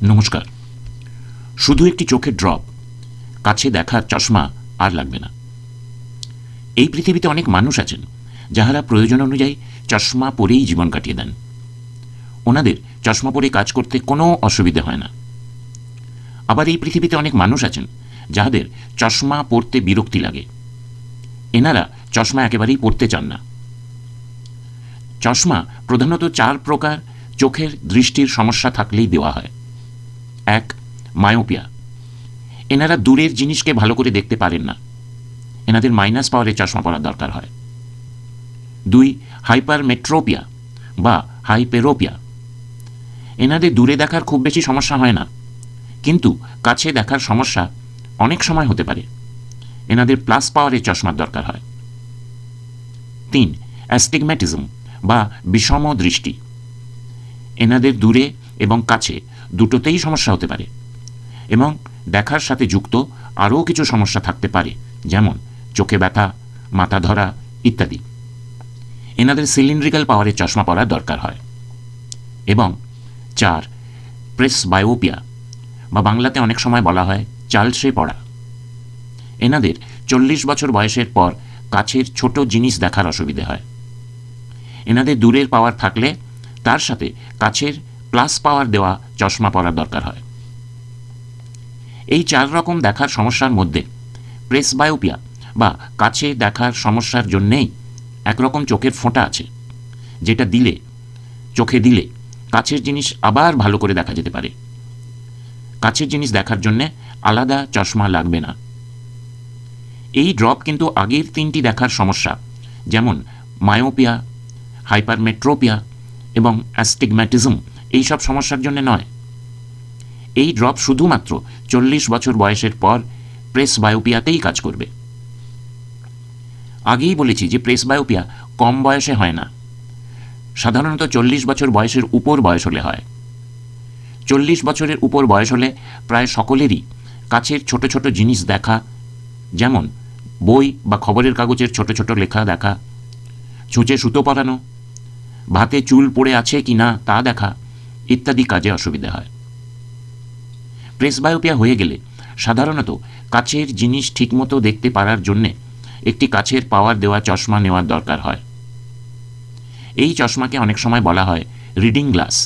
নমস্কার। শুধু একটি চোখের ড্রপ, কাছে দেখার চশমা আর লাগবে না। এই পৃথিবীতে অনেক মানুষ আছেন যাহারা প্রয়োজন অনুযায়ী চশমা পরেই জীবন কাটিয়ে দেন। ওনাদের চশমা পরে কাজ করতে কোনো অসুবিধে হয় না। আবার এই পৃথিবীতে অনেক মানুষ আছেন যাহাদের চশমা পরতে বিরক্তি লাগে। এনারা চশমা একেবারেই পরতে চান না। চশমা প্রধানত 4 প্রকার চোখের দৃষ্টির সমস্যা থাকলেই দেওয়া হয়। 1. মায়োপিয়া। এনারা দূরের জিনিসকে ভালো করে দেখতে পারেন না, এনাদের মাইনাস পাওয়ারে চশমা পরার দরকার হয়। 2. হাইপারমেট্রোপিয়া বা হাইপেরোপিয়া। এনাদের দূরে দেখার খুব বেশি সমস্যা হয় না, কিন্তু কাছে দেখার সমস্যা অনেক সময় হতে পারে, এনাদের প্লাস পাওয়ারে চশমার দরকার হয়। 3. অ্যাস্টিগম্যাটিজম বা বিষম দৃষ্টি। এনাদের দূরে এবং কাছে দুটোতেই সমস্যা হতে পারে এবং দেখার সাথে যুক্ত আরও কিছু সমস্যা থাকতে পারে, যেমন চোখে ব্যথা, মাথা ধরা ইত্যাদি। এনাদের সিলিন্ড্রিক্যাল পাওয়ারে চশমা পরার দরকার হয়। এবং 4. প্রেসবায়োপিয়া বা বাংলাতে অনেক সময় বলা হয় চালসে পড়া। এনাদের 40 বছর বয়সের পর কাছের ছোট জিনিস দেখার অসুবিধে হয়। এনাদের দূরের পাওয়ার থাকলে তার সাথে কাছের প্লাস পাওয়ার দেওয়া চশমা পরার দরকার হয়। এই 4 রকম দেখার সমস্যার মধ্যে প্রেসবায়োপিয়া বা কাছে দেখার সমস্যার জন্যেই একরকম চোখের ফোঁটা আছে, যেটা চোখে দিলে কাছের জিনিস আবার ভালো করে দেখা যেতে পারে। কাছের জিনিস দেখার জন্যে আলাদা চশমা লাগবে না। এই ড্রপ কিন্তু আগের 3টি দেখার সমস্যা, যেমন মায়োপিয়া, হাইপারমেট্রোপিয়া এবং অ্যাস্টিগম্যাটিজম, এইসব সমস্যার জন্য নয়। এই ড্রপ শুধুমাত্র 40 বছর বয়সের পর প্রেসবায়োপিয়াতেই কাজ করবে। আগেই বলেছি যে প্রেসবায়োপিয়া কম বয়সে হয় না, সাধারণত 40 বছর বয়সের উপর বয়স হলে হয়। 40 বছরের উপর বয়স হলে প্রায় সকলেরই কাছের ছোট ছোট জিনিস দেখা, যেমন বই বা খবরের কাগজের ছোট ছোট লেখা দেখা, ছুঁচে সুতো পরানো, ভাতে চুল পড়ে আছে কি না তা দেখা ইত্যাদি কাজে অসুবিধা হয়। প্রেসবায়োপিয়া হয়ে গেলে সাধারণত কাছের জিনিস ঠিকমতো দেখতে পারার জন্যে একটি কাছের পাওয়ার দেওয়া চশমা নেওয়ার দরকার হয়। এই চশমাকে অনেক সময় বলা হয় রিডিং গ্লাস।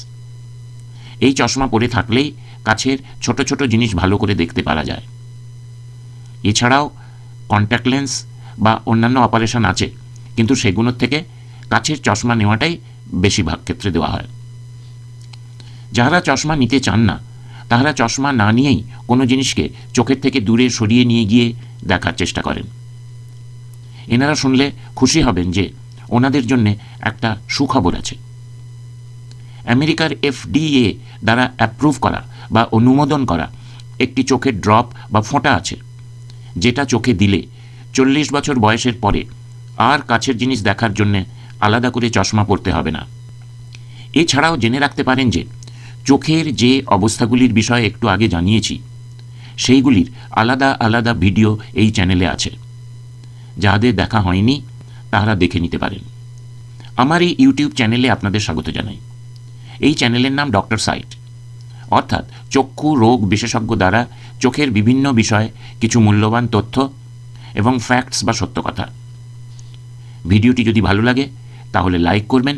এই চশমা পরে থাকলেই কাছের ছোট ছোট জিনিস ভালো করে দেখতে পারা যায়। এছাড়াও কন্ট্যাক্ট লেন্স বা অন্যান্য অপারেশন আছে, কিন্তু সেগুলোর থেকে কাছের চশমা নেওয়াটাই বেশিরভাগ ক্ষেত্রে দেওয়া হয়। যারা চশমা নিতে চান না তাহারা চশমা না নিয়েই কোনো জিনিসকে চোখের থেকে দূরে সরিয়ে নিয়ে গিয়ে দেখার চেষ্টা করেন। এনারা শুনলে খুশি হবেন যে ওনাদের জন্যে একটা সুখবর আছে। আমেরিকার FDA দ্বারা অ্যাপ্রুভ করা বা অনুমোদন করা একটি চোখের ড্রপ বা ফোঁটা আছে, যেটা চোখে দিলে 40 বছর বয়সের পরে আর কাছের জিনিস দেখার জন্যে আলাদা করে চশমা পরতে হবে না। এছাড়াও জেনে রাখতে পারেন যে চোখের যে অবস্থাগুলির বিষয়ে একটু আগে জানিয়েছি, সেইগুলির আলাদা আলাদা ভিডিও এই চ্যানেলে আছে। যাদের দেখা হয়নি তারা দেখে নিতে পারেন। আমার এই ইউটিউব চ্যানেলে আপনাদের স্বাগত জানাই। এই চ্যানেলের নাম ডক্টর সাইট, অর্থাৎ চক্ষু রোগ বিশেষজ্ঞ দ্বারা চোখের বিভিন্ন বিষয়ে কিছু মূল্যবান তথ্য এবং ফ্যাক্টস বা সত্য কথা। ভিডিওটি যদি ভালো লাগে তাহলে লাইক করবেন,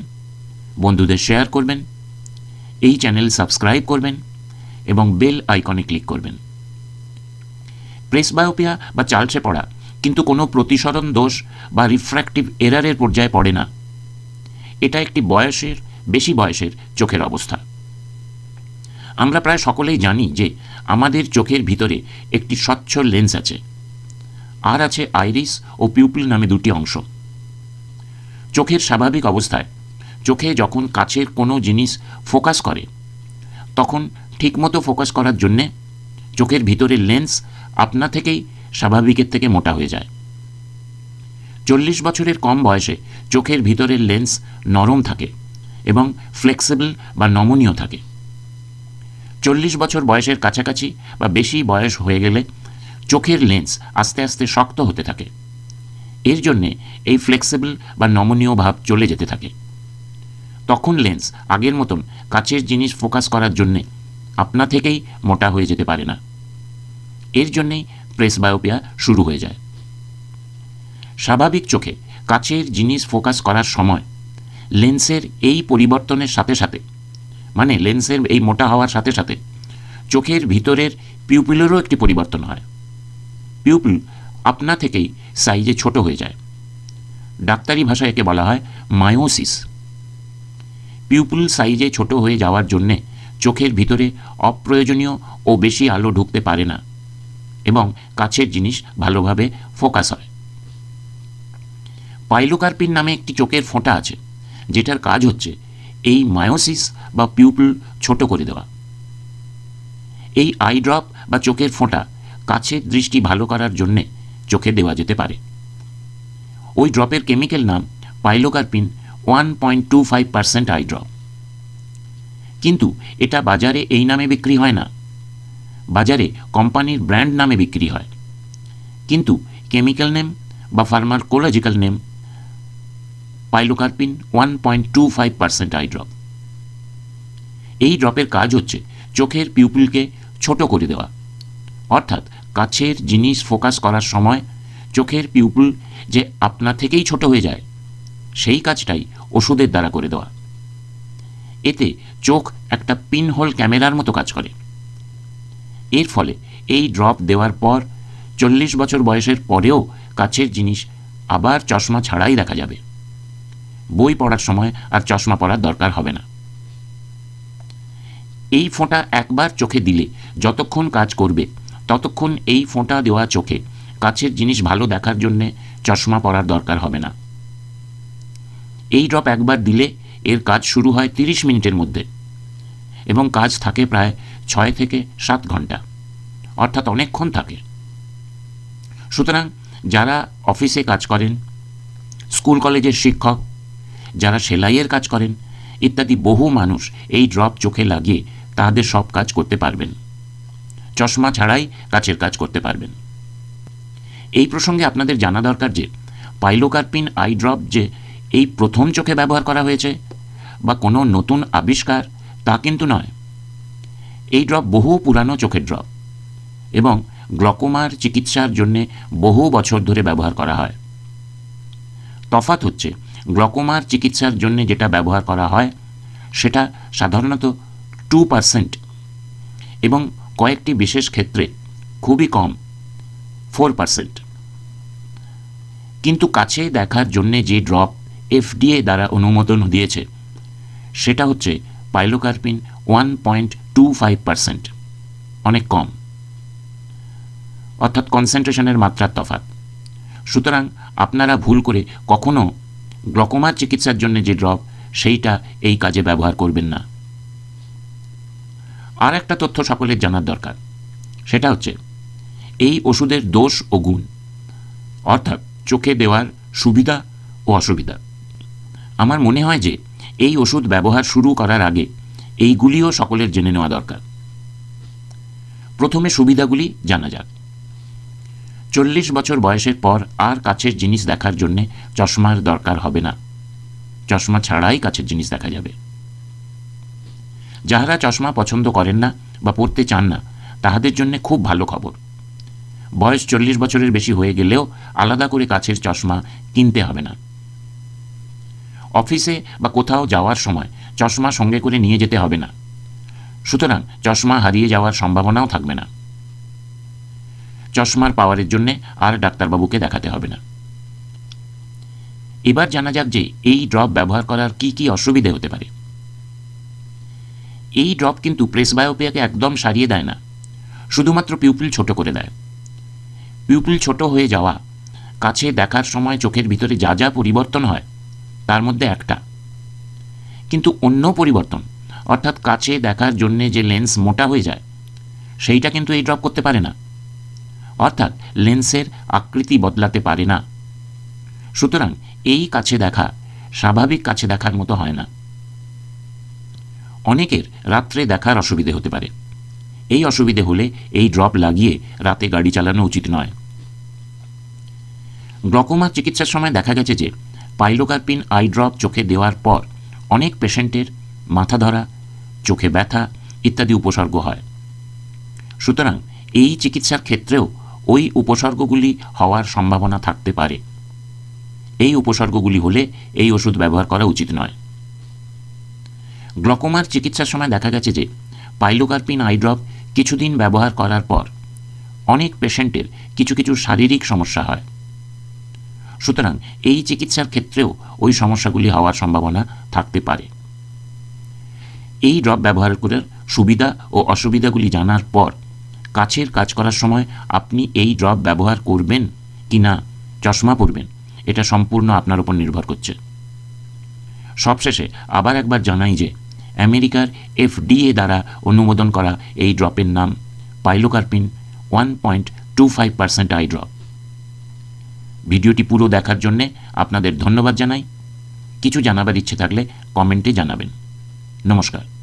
বন্ধুদের শেয়ার করবেন, এই চ্যানেল সাবস্ক্রাইব করবেন এবং বেল আইকনে ক্লিক করবেন। প্রেসবায়োপিয়া বা চালসে পড়া কিন্তু কোনো প্রতিসরণ দোষ বা রিফ্র্যাক্টিভ এরারের পর্যায়ে পড়ে না। এটা একটি বেশি বয়সের চোখের অবস্থা। আমরা প্রায় সকলেই জানি যে আমাদের চোখের ভিতরে একটি স্বচ্ছ লেন্স আছে, আর আছে আইরিস ও পিউপিল নামে 2টি অংশ। চোখের স্বাভাবিক অবস্থায় চোখে যখন কাছের কোনো জিনিস ফোকাস করে, তখন ঠিকমতো ফোকাস করার জন্যে চোখের ভিতরের লেন্স আপনা থেকেই স্বাভাবিকের থেকে মোটা হয়ে যায়। 40 বছরের কম বয়সে চোখের ভিতরের লেন্স নরম থাকে এবং ফ্লেক্সিবল বা নমনীয় থাকে। 40 বছর বয়সের কাছাকাছি বা বেশি বয়স হয়ে গেলে চোখের লেন্স আস্তে আস্তে শক্ত হতে থাকে। এর জন্যে এই ফ্লেক্সিবল বা নমনীয় ভাব চলে যেতে থাকে। তখন লেন্স আগের মতন কাছের জিনিস ফোকাস করার জন্যে আপনা থেকেই মোটা হয়ে যেতে পারে না। এর জন্যেই প্রেসবায়োপিয়া শুরু হয়ে যায়। স্বাভাবিক চোখে কাছের জিনিস ফোকাস করার সময় লেন্সের এই পরিবর্তনের সাথে সাথে, মানে লেন্সের এই মোটা হওয়ার সাথে সাথে চোখের ভিতরের পিউপিলেরও একটি পরিবর্তন হয়। পিউপিল আপনা থেকেই সাইজে ছোট হয়ে যায়। ডাক্তারি ভাষায় একে বলা হয় মায়োসিস। পিউপিল সাইজে ছোট হয়ে যাওয়ার জন্যে চোখের ভিতরে অপ্রয়োজনীয় ও বেশি আলো ঢুকতে পারে না এবং কাছের জিনিস ভালোভাবে ফোকাস হয়। পাইলোকার্পিন নামে একটি চোখের ফোঁটা আছে, যেটার কাজ হচ্ছে এই মায়োসিস বা পিউপিল ছোট করে দেওয়া। এই আই ড্রপ বা চোখের ফোঁটা কাছের দৃষ্টি ভালো করার জন্যে চোখে দেওয়া যেতে পারে। ওই ড্রপের কেমিক্যাল নাম পাইলোকার্পিন 1.25% আই ড্রপ। কিন্তু এটা বাজারে এই নামে বিক্রি হয় না, বাজারে কোম্পানির ব্র্যান্ড নামে বিক্রি হয়। কিন্তু কেমিক্যাল নেম বা ফার্মাকোলজিক্যাল নেম পাইলোকার্পিন 1.25% আই ড্রপ। এই ড্রপের কাজ হচ্ছে চোখের পিউপিলকে ছোট করে দেওয়া, অর্থাৎ কাছের জিনিস ফোকাস করার সময় চোখের পিউপিল যে আপনা থেকেই ছোট হয়ে যায়, সেই কাজটাই ওষুধের দ্বারা করে দেওয়া। এতে চোখ একটা পিনহোল ক্যামেরার মতো কাজ করে। এর ফলে এই ড্রপ দেওয়ার পর 40 বছর বয়সের পরেও কাছের জিনিস আবার চশমা ছাড়াই দেখা যাবে। বই পড়ার সময় আর চশমা পরার দরকার হবে না। এই ফোঁটা একবার চোখে দিলে যতক্ষণ কাজ করবে ততক্ষণ এই ফোঁটা দেওয়া চোখে কাছের জিনিস ভালো দেখার জন্যে চশমা পরার দরকার হবে না। এই ড্রপ একবার দিলে এর কাজ শুরু হয় 30 মিনিটের মধ্যে এবং কাজ থাকে প্রায় 6 থেকে 7 ঘন্টা, অর্থাৎ অনেকক্ষণ থাকে। সুতরাং যারা অফিসে কাজ করেন, স্কুল কলেজের শিক্ষক, যারা সেলাইয়ের কাজ করেন ইত্যাদি বহু মানুষ এই ড্রপ চোখে লাগিয়ে তাদের সব কাজ করতে পারবেন, চশমা ছাড়াই কাছের কাজ করতে পারবেন। এই প্রসঙ্গে আপনাদের জানা দরকার যে পাইলোকার্পিন আই ড্রপ যে এই প্রথম চোখে ব্যবহার করা হয়েছে বা কোনো নতুন আবিষ্কার তা কিন্তু নয়। এই ড্রপ বহু পুরানো চোখের ড্রপ এবং গ্লকোমার চিকিৎসার জন্য বহু বছর ধরে ব্যবহার করা হয়। তফাৎ হচ্ছে গ্লকোমার চিকিৎসার জন্য যেটা ব্যবহার করা হয় সেটা সাধারণত 2% এবং কয়েকটি বিশেষ ক্ষেত্রে খুবই কম 4%। কিন্তু কাছে দেখার জন্য যে ড্রপ FDA দ্বারা অনুমোদন দিয়েছে সেটা হচ্ছে পাইলোকার্পিন 1.25%, অনেক কম, অর্থাৎ কনসেন্ট্রেশনের মাত্রার তফাৎ। সুতরাং আপনারা ভুল করে কখনো গ্লকোমার চিকিৎসার জন্য যে ড্রপ সেইটা এই কাজে ব্যবহার করবেন না। আর একটা তথ্য সকলের জানার দরকার, সেটা হচ্ছে এই ওষুধের দোষ ও গুণ, অর্থাৎ চোখে দেওয়ার সুবিধা ও অসুবিধা। আমার মনে হয় যে এই ওষুধ ব্যবহার শুরু করার আগে এইগুলিও সকলের জেনে নেওয়া দরকার। প্রথমে সুবিধাগুলি জানা যাক। 40 বছর বয়সের পর আর কাছের জিনিস দেখার জন্য চশমার দরকার হবে না, চশমা ছাড়াই কাছের জিনিস দেখা যাবে। যাহারা চশমা পছন্দ করেন না বা পড়তে চান না তাহাদের জন্য খুব ভালো খবর। বয়স 40 বছরের বেশি হয়ে গেলেও আলাদা করে কাছের চশমা কিনতে হবে না। অফিসে বা কোথাও যাওয়ার সময় চশমা সঙ্গে করে নিয়ে যেতে হবে না, সুতরাং চশমা হারিয়ে যাওয়ার সম্ভাবনাও থাকবে না। চশমার পাওয়ারের জন্য আর ডাক্তারবাবুকে দেখাতে হবে না। এবার জানা যাক যে এই ড্রপ ব্যবহার করার কি কি অসুবিধে হতে পারে। এই ড্রপ কিন্তু প্রেসবায়োপিয়াকে একদম সারিয়ে দেয় না, শুধুমাত্র পিউপিল ছোট করে দেয়। পিউপিল ছোট হয়ে যাওয়া কাছে দেখার সময় চোখের ভিতরে যা যা পরিবর্তন হয় তার মধ্যে একটা। কিন্তু অন্য পরিবর্তন, অর্থাৎ কাছে দেখার জন্যে যে লেন্স মোটা হয়ে যায় সেইটা কিন্তু এই ড্রপ করতে পারে না, অর্থাৎ লেন্সের আকৃতি বদলাতে পারে না। সুতরাং এই কাছে দেখা স্বাভাবিক কাছে দেখার মতো হয় না। অনেকের রাত্রে দেখার অসুবিধে হতে পারে। এই অসুবিধে হলে এই ড্রপ লাগিয়ে রাতে গাড়ি চালানো উচিত নয়। গ্লকোমা চিকিৎসার সময় দেখা গেছে যে পাইলোকার্পিন আই ড্রপ চোখে দেওয়ার পর অনেক পেশেন্টের মাথা ধরা, চোখে ব্যথা ইত্যাদি উপসর্গ হয়। সুতরাং এই চিকিৎসার ক্ষেত্রেও ওই উপসর্গগুলি হওয়ার সম্ভাবনা থাকতে পারে। এই উপসর্গগুলি হলে এই ওষুধ ব্যবহার করা উচিত নয়। গ্লকোমার চিকিৎসার সময় দেখা গেছে যে পাইলোকার্পিন আই ড্রপ কিছুদিন ব্যবহার করার পর অনেক পেশেন্টের কিছু কিছু শারীরিক সমস্যা হয়। সুতরাং এই চিকিৎসার ক্ষেত্রেও ওই সমস্যাগুলি হওয়ার সম্ভাবনা থাকতে পারে। এই ড্রপ ব্যবহার করে সুবিধা ও অসুবিধাগুলি জানার পর কাছের কাজ করার সময় আপনি এই ড্রপ ব্যবহার করবেন কি না, চশমা পরবেন, এটা সম্পূর্ণ আপনার উপর নির্ভর করছে। সবশেষে আবার একবার জানাই যে আমেরিকার FDA দ্বারা অনুমোদন করা এই ড্রপের নাম পাইলোকার্পিন 1.25% আই ড্রপ। ভিডিওটি পুরো দেখার জন্যে আপনাদের ধন্যবাদ জানাই। কিছু জানাবার ইচ্ছে থাকলে কমেন্টে জানাবেন। নমস্কার।